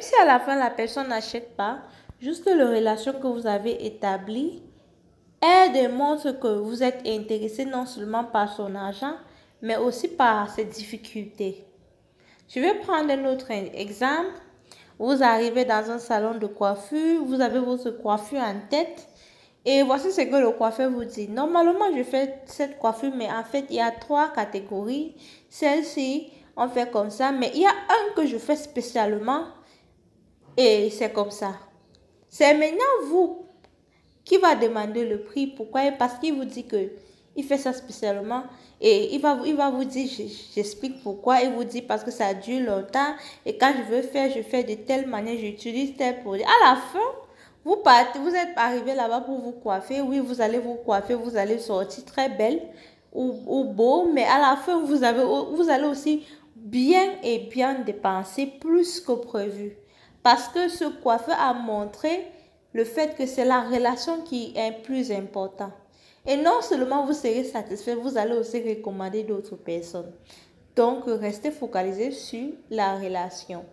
si à la fin la personne n'achète pas, juste la relation que vous avez établie, elle démontre que vous êtes intéressé non seulement par son argent, mais aussi par ses difficultés. Je vais prendre un autre exemple. Vous arrivez dans un salon de coiffure, vous avez votre coiffure en tête et voici ce que le coiffeur vous dit. Normalement, je fais cette coiffure, mais en fait, il y a 3 catégories. Celle-ci, on fait comme ça, mais il y a un que je fais spécialement et c'est comme ça. C'est maintenant vous qui va demander le prix. Pourquoi? Parce qu'il vous dit que il fait ça spécialement et il va vous dire, j'explique pourquoi. Il vous dit parce que ça dure longtemps et quand je veux faire, je fais de telle manière, j'utilise tel produit. À la fin, vous partez, vous êtes arrivé là-bas pour vous coiffer. Oui, vous allez vous coiffer, vous allez sortir très belle ou beau, mais à la fin, vous allez aussi bien et bien dépenser plus que prévu. Parce que ce coiffeur a montré le fait que c'est la relation qui est plus importante. Et non seulement vous serez satisfait, vous allez aussi recommander d'autres personnes. Donc, restez focalisé sur la relation.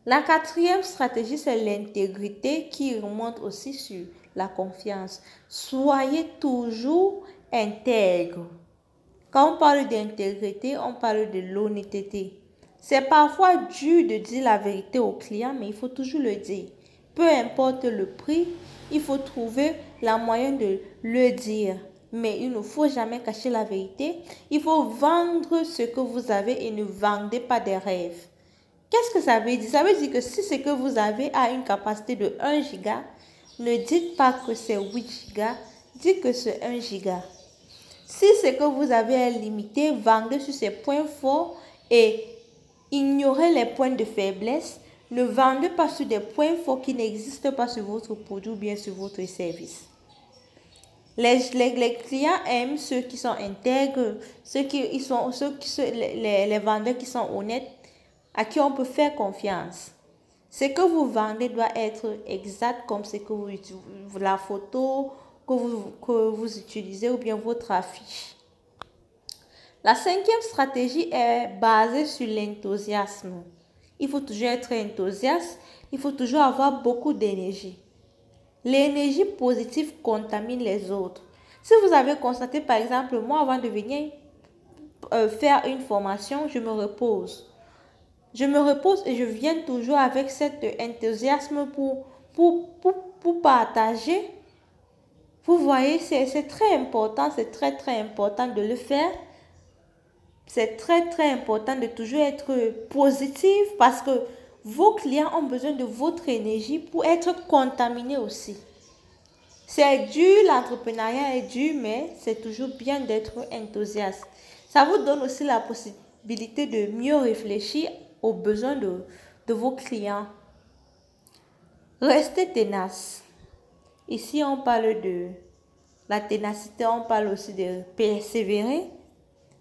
La 4e stratégie, c'est l'intégrité qui remonte aussi sur la confiance. Soyez toujours intègre. Quand on parle d'intégrité, on parle de l'honnêteté. C'est parfois dur de dire la vérité au client, mais il faut toujours le dire. Peu importe le prix, il faut trouver la moyen de le dire. Mais il ne faut jamais cacher la vérité. Il faut vendre ce que vous avez et ne vendez pas des rêves. Qu'est-ce que ça veut dire? Ça veut dire que si ce que vous avez a une capacité de 1 giga, ne dites pas que c'est 8 gigas, dites que c'est 1 giga. Si ce que vous avez est limité, vendez sur ses points forts et ignorez les points de faiblesse. Ne vendez pas sur des points forts qui n'existent pas sur votre produit ou bien sur votre service. Les clients aiment ceux qui sont intègres, les vendeurs qui sont honnêtes, à qui on peut faire confiance. Ce que vous vendez doit être exact comme ce que la photo que vous utilisez ou bien votre affiche. La 5e stratégie est basée sur l'enthousiasme. Il faut toujours être enthousiaste, il faut toujours avoir beaucoup d'énergie. L'énergie positive contamine les autres. Si vous avez constaté, par exemple, moi, avant de venir faire une formation, je me repose. Je me repose et je viens toujours avec cet enthousiasme pour partager. Vous voyez, c'est très important, c'est très important de le faire. C'est très important de toujours être positif parce que vos clients ont besoin de votre énergie pour être contaminés aussi. C'est dur, l'entrepreneuriat est dur, mais c'est toujours bien d'être enthousiaste. Ça vous donne aussi la possibilité de mieux réfléchir aux besoins de vos clients. Restez tenace. Ici, on parle de la ténacité, on parle aussi de persévérer.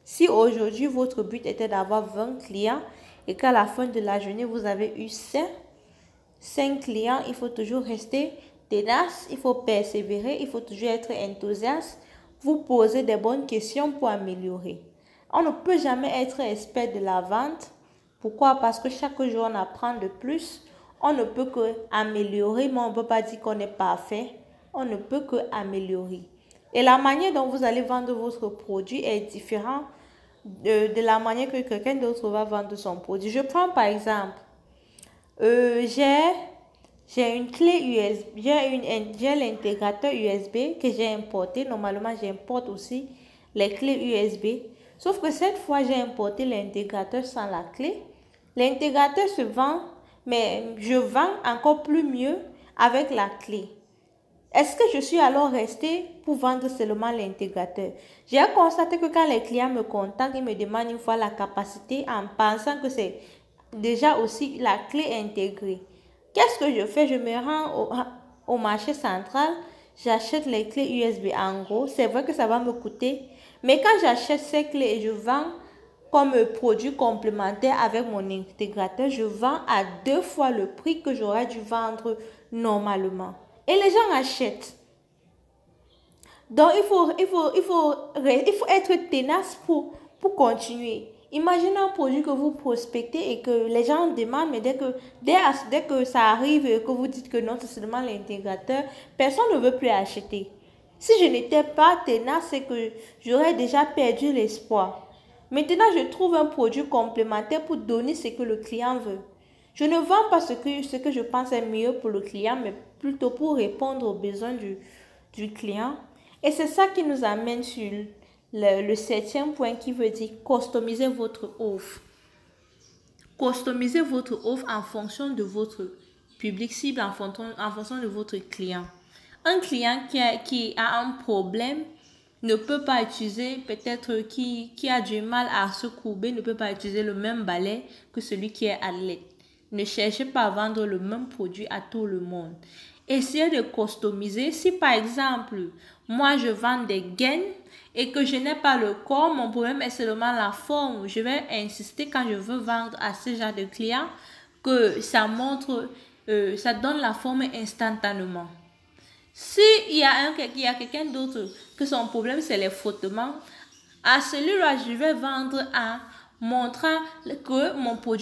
Si aujourd'hui, votre but était d'avoir 20 clients et qu'à la fin de la journée, vous avez eu 5 clients, il faut toujours rester tenace, il faut persévérer, il faut toujours être enthousiaste, vous poser des bonnes questions pour améliorer. On ne peut jamais être expert de la vente. Pourquoi? Parce que chaque jour, on apprend de plus. On ne peut que améliorer, mais on ne peut pas dire qu'on est parfait. On ne peut que améliorer. Et la manière dont vous allez vendre votre produit est différente de la manière que quelqu'un d'autre va vendre son produit. Je prends par exemple, j'ai une clé USB, j'ai l'intégrateur USB que j'ai importé. Normalement, j'importe aussi les clés USB. Sauf que cette fois, j'ai importé l'intégrateur sans la clé. L'intégrateur se vend, mais je vends encore plus mieux avec la clé. Est-ce que je suis alors restée pour vendre seulement l'intégrateur? J'ai constaté que quand les clients me contactent, ils me demandent une fois la capacité en pensant que c'est déjà aussi la clé intégrée. Qu'est-ce que je fais? Je me rends au marché central, j'achète les clés USB en gros. C'est vrai que ça va me coûter, mais quand j'achète ces clés et je vends comme produit complémentaire avec mon intégrateur, je vends à 2 fois le prix que j'aurais dû vendre normalement. Et les gens achètent. Donc, il faut être tenace pour continuer. Imaginez un produit que vous prospectez et que les gens demandent, mais dès que ça arrive et que vous dites que non, c'est seulement l'intégrateur, personne ne veut plus acheter. Si je n'étais pas tenace, c'est que j'aurais déjà perdu l'espoir. Maintenant, je trouve un produit complémentaire pour donner ce que le client veut. Je ne vends pas ce que je pense est mieux pour le client, mais plutôt pour répondre aux besoins du client. Et c'est ça qui nous amène sur le septième point qui veut dire customiser votre offre. Customisez votre offre en fonction de votre public cible, en fonction de votre client. Un client qui a un problème ne peut pas utiliser, peut-être qui a du mal à se courber, ne peut pas utiliser le même balai que celui qui est athlète. Ne cherchez pas à vendre le même produit à tout le monde. Essayez de customiser. Si par exemple, moi je vends des gaines et que je n'ai pas le corps, mon problème est seulement la forme. Je vais insister quand je veux vendre à ce genre de clients que ça montre, ça donne la forme instantanément. Si il y a quelqu'un d'autre que son problème c'est les frottements, à celui-là je vais vendre en montrant que mon produit